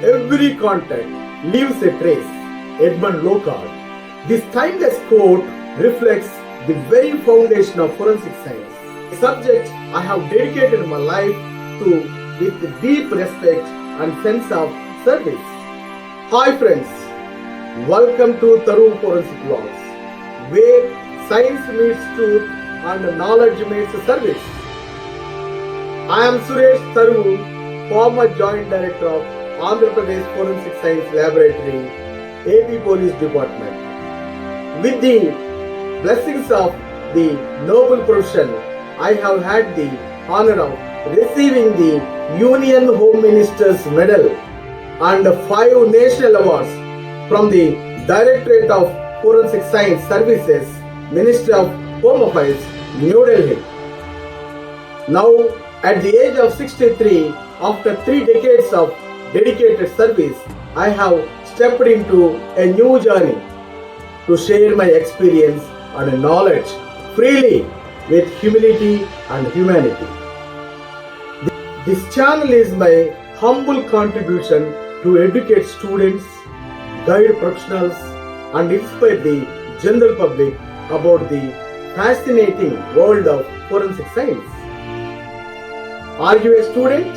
Every contact leaves a trace. Edmund Lockhart. This timeless quote reflects the very foundation of forensic science, a subject I have dedicated my life to with deep respect and sense of service. Hi friends, welcome to taruvuforensicvlogs, where science meets truth and knowledge meets service. I am Suresh Taruvu, former Joint Director of Andhra Pradesh Forensic Science Laboratory, AP Police Department. With the blessings of the noble profession, I have had the honor of receiving the Union Home Minister's Medal and 5 national awards from the Directorate of Forensic Science Services, Ministry of Home Affairs, New Delhi. Now, at the age of 63, after 3 decades of dedicated service, I have stepped into a new journey to share my experience and knowledge freely with humility and humanity. This channel is my humble contribution to educate students, guide professionals, and inspire the general public about the fascinating world of forensic science. Are you a student?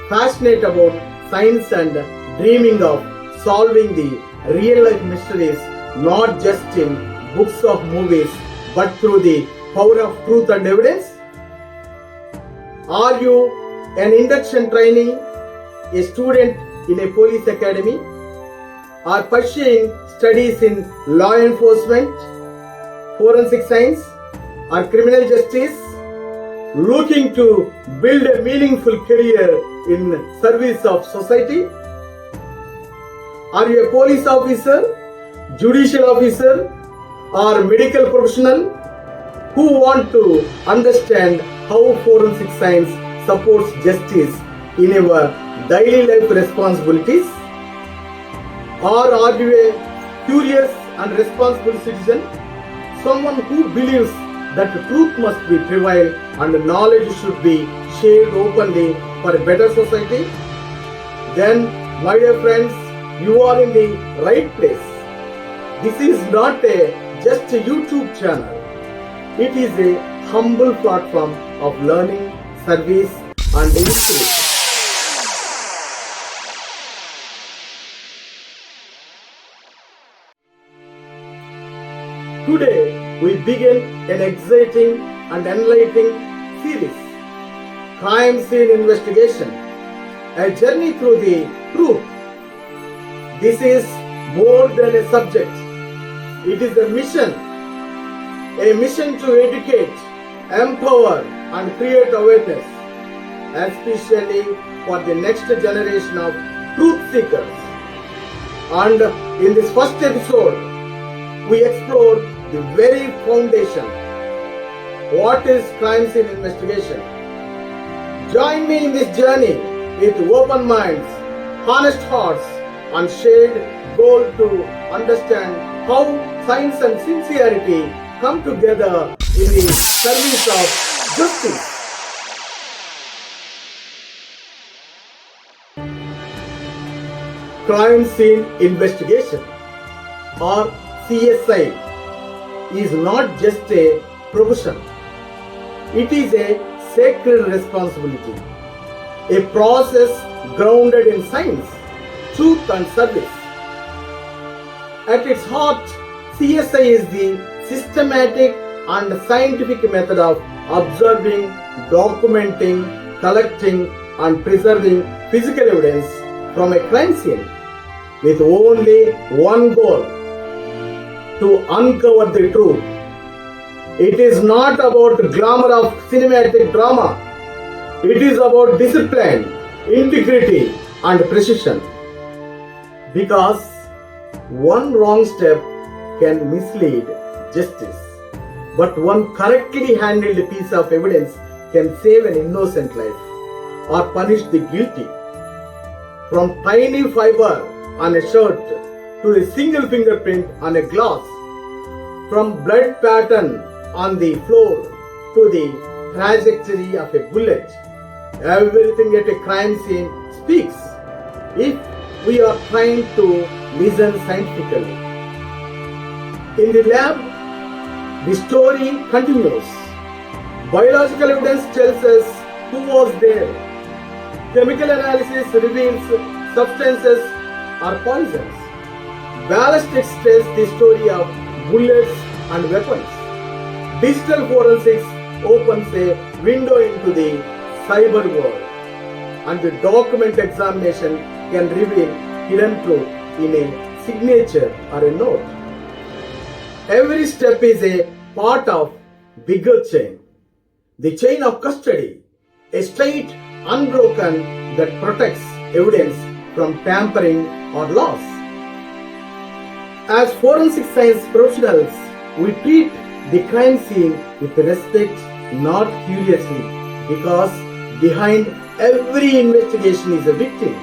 Passionate about science and dreaming of solving the real life mysteries, not just in books or movies, but through the power of truth and evidence? Are you an induction trainee, a student in a police academy, or pursuing studies in law enforcement, forensic science, or criminal justice, looking to build a meaningful career in service of society? Are you a police officer, judicial officer, or medical professional who want to understand how forensic science supports justice in our daily life responsibilities? Or are you a curious and responsible citizen, someone who believes that truth must be prevail and knowledge should be shared openly for a better society? Then, my dear friends, you are in the right place. This is not just a YouTube channel. It is a humble platform of learning, service, and inspiration. Today, we begin an exciting and enlightening series, Crime Scene Investigation, a journey through the truth. This is more than a subject. It is a mission to educate, empower, and create awareness, especially for the next generation of truth seekers. And in this first episode, we explore the very foundation. What is crime scene investigation? Join me in this journey with open minds, honest hearts, and shared goal to understand how science and sincerity come together in the service of justice. Crime scene investigation, or CSI, is not just a profession. It is a sacred responsibility, a process grounded in science, truth, and service. At its heart, CSI is the systematic and scientific method of observing, documenting, collecting, and preserving physical evidence from a crime scene with only one goal: to uncover the truth. It is not about the glamour of cinematic drama. It is about discipline, integrity, and precision. Because one wrong step can mislead justice, but one correctly handled piece of evidence can save an innocent life or punish the guilty. From tiny fiber on a shirt to a single fingerprint on a glass, from blood pattern on the floor to the trajectory of a bullet, everything at a crime scene speaks. if we are trying to listen scientifically. In the lab, the story continues. Biological evidence tells us who was there. Chemical analysis reveals substances are poisons. Ballistics tells the story of bullets and weapons. Digital forensics opens a window into the cyber world, and the document examination can reveal hidden truth in a signature or a note. Every step is a part of bigger chain. The chain of custody, a straight, unbroken that protects evidence from tampering or loss. As forensic science professionals, we treat the crime scene with respect, not curiously, because behind every investigation is a victim.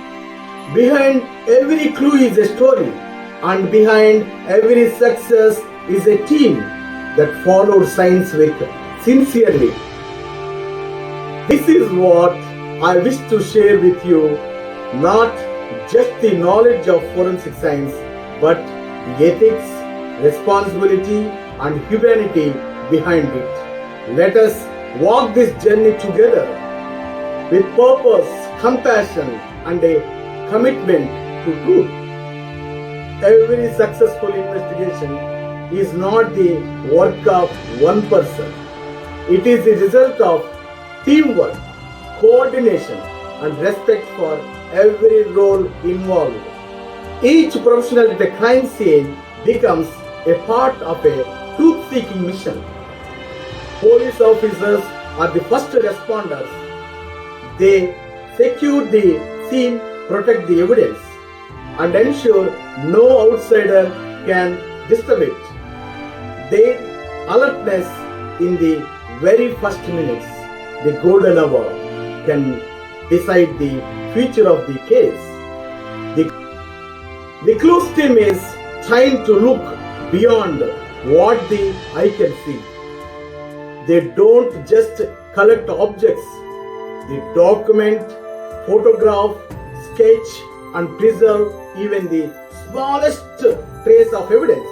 Behind every clue is a story, and behind every success is a team that followed science with sincerely. This is what I wish to share with you, not just the knowledge of forensic science, but the ethics, responsibility, and humanity behind it. Let us walk this journey together with purpose, compassion, and a commitment to truth. Every successful investigation is not the work of one person. It is the result of teamwork, coordination, and respect for every role involved. Each professional at a crime scene becomes a part of a truth-seeking mission. Police officers are the first responders. They secure the scene, protect the evidence, and ensure no outsider can disturb it. Their alertness in the very first minutes, the golden hour, can decide the future of the case. The cluesteam is trying to look beyond what the eye can see. They don't just collect objects, they document, photograph, sketch, and preserve even the smallest trace of evidence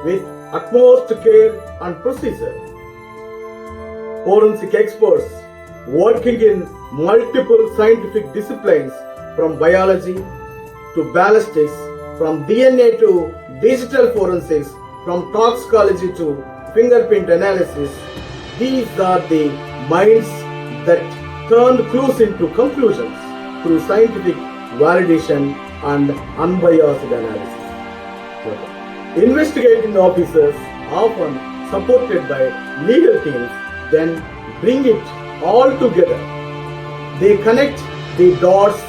with utmost care and precision. Forensic experts working in multiple scientific disciplines, from biology to ballistics, from DNA to digital forensics, from toxicology to fingerprint analysis. These are the minds that turn clues into conclusions through scientific validation and unbiased analysis. Investigating officers, often supported by legal teams, then bring it all together. They connect the dots,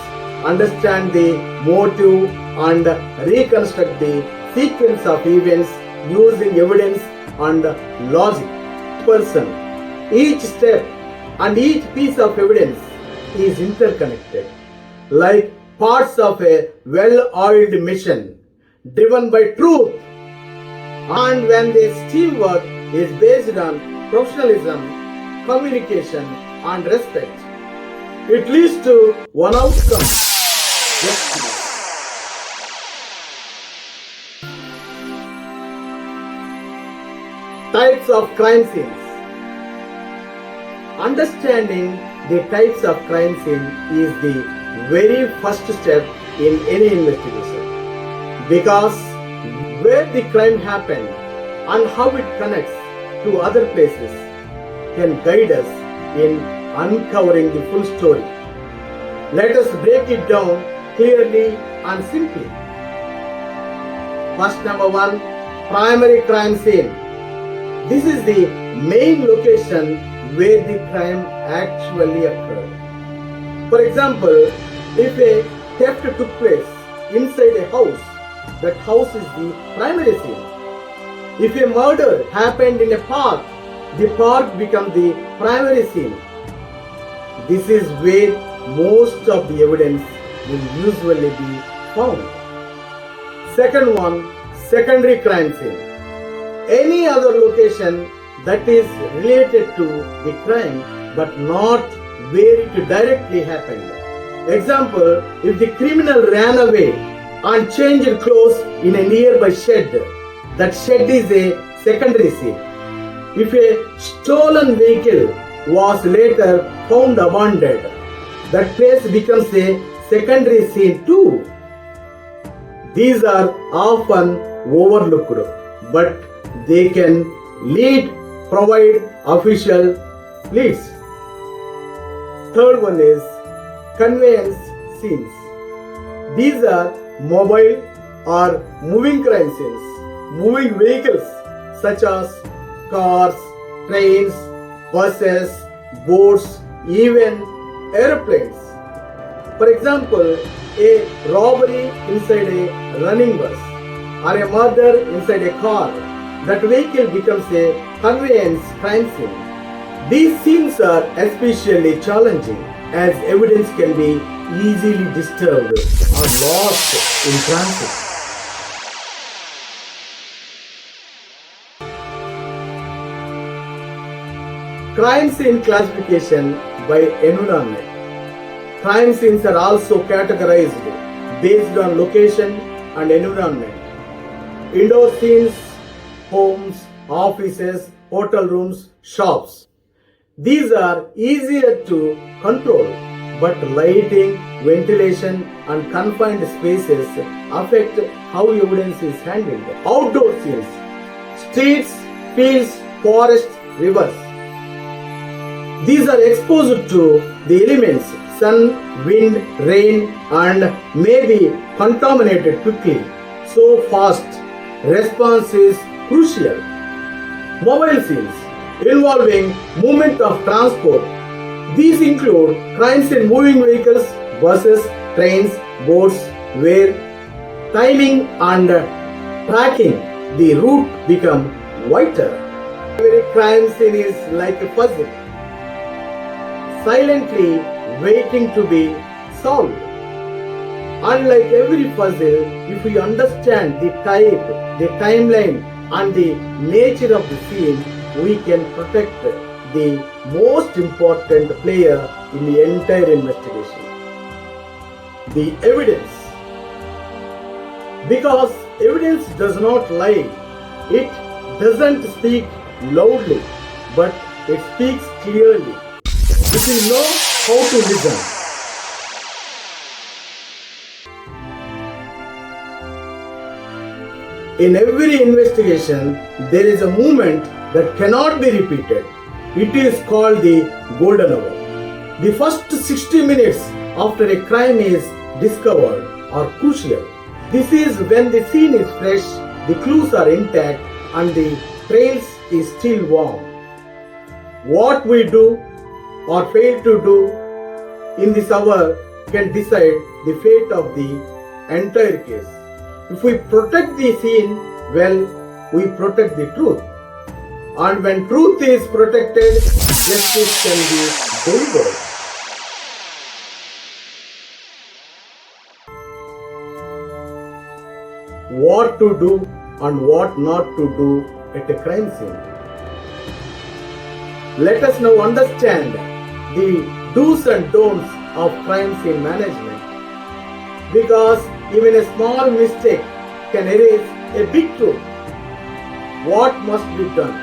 understand the motive, and reconstruct the sequence of events using evidence and logic. Each step and each piece of evidence is interconnected, like parts of a well-oiled machine driven by truth. And when this teamwork is based on professionalism, communication, and respect, it leads to one outcome: justice. Types of crime scenes. Understanding the types of crime scene is the very first step in any investigation, because where the crime happened and how it connects to other places can guide us in uncovering the full story. Let us break it down clearly and simply. First, number one, primary crime scene. This is the main location where the crime actually occurred. For example, if a theft took place inside a house, that house is the primary scene. If a murder happened in a park, the park becomes the primary scene. This is where most of the evidence will usually be found. Second one, secondary crime scene. Any other location that is related to the crime but not where it directly happened. Example, if the criminal ran away and changed clothes in a nearby shed, that shed is a secondary scene. If a stolen vehicle was later found abandoned, that place becomes a secondary scene too. These are often overlooked, but they can provide official leads. Third one is conveyance scenes. These are mobile or moving crime scenes. Moving vehicles such as cars, trains, buses, boats, even airplanes. For example, a robbery inside a running bus or a murder inside a car. That vehicle becomes a conveyance crime scene. These scenes are especially challenging as evidence can be easily disturbed or lost in transit. Crime scene classification by environment. Crime scenes are also categorized based on location and environment. Indoor scenes, homes, offices, hotel rooms, shops. These are easier to control, but lighting, ventilation, and confined spaces affect how evidence is handled. Outdoor scenes, streets, fields, forests, rivers. These are exposed to the elements sun, wind, rain, and may be contaminated quickly. So fast response is crucial. Mobile scenes involving movement of transport. These include crimes in moving vehicles, buses, trains, boats, where timing and tracking the route become vital. Every crime scene is like a puzzle, silently waiting to be solved. Unlike every puzzle, if we understand the type, the timeline, and the nature of the scene, we can protect the most important player in the entire investigation, the evidence. Because evidence does not lie, it doesn't speak loudly, but it speaks clearly. If we know how to listen, in every investigation, there is a moment that cannot be repeated. It is called the golden hour. The first 60 minutes after a crime is discovered are crucial. This is when the scene is fresh, the clues are intact, and the trails is still warm. What we do or fail to do in this hour can decide the fate of the entire case. If we protect the scene, well, we protect the truth. And when truth is protected, justice can be delivered. What to do and what not to do at a crime scene. Let us now understand the do's and don'ts of crime scene management. Because even a small mistake can erase a big truth. What must be done?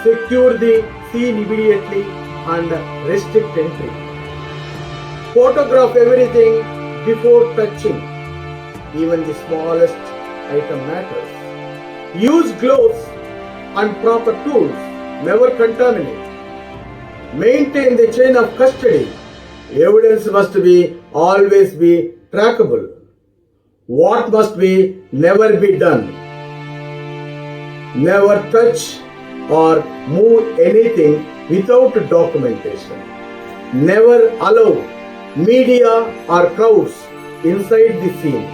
Secure the scene immediately and restrict entry. Photograph everything before touching. Even the smallest item matters. Use gloves and proper tools. Never contaminate. Maintain the chain of custody. Evidence must always be trackable. What must never be done? Never touch or move anything without documentation. Never allow media or crowds inside the scene.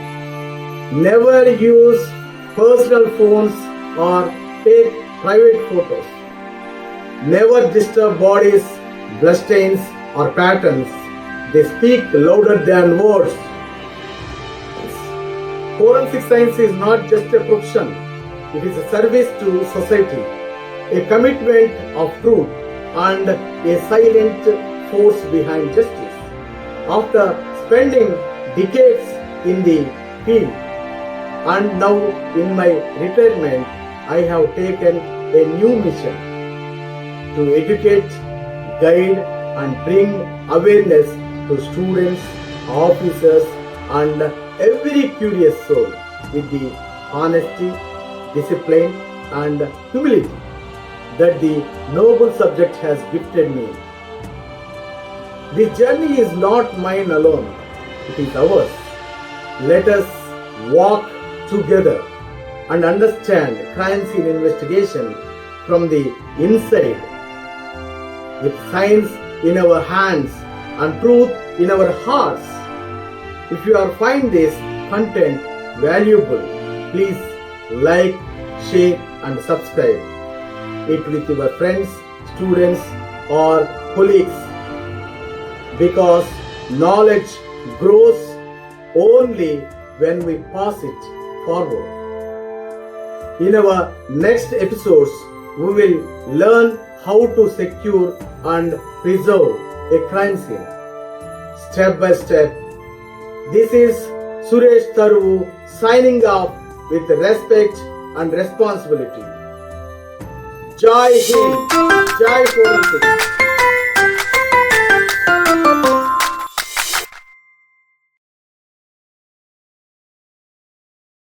Never use personal phones or take private photos. Never disturb bodies, bloodstains or patterns. They speak louder than words. Forensic science is not just a profession. It is a service to society, a commitment of truth, and a silent force behind justice. After spending decades in the field and now in my retirement, I have taken a new mission to educate, guide and bring awareness to students, officers and every curious soul with the honesty, discipline and humility that the noble subject has gifted me. The journey is not mine alone, it is ours. Let us walk together and understand crime scene investigation from the inside. With science in our hands and truth in our hearts. If you are find this content valuable, please like, share and subscribe it with your friends, students or colleagues, because knowledge grows only when we pass it forward. In our next episodes, we will learn how to secure and preserve a crime scene step by step. This is Suresh Taruvu signing off with respect and responsibility. Jai Hind, Jai Forensics.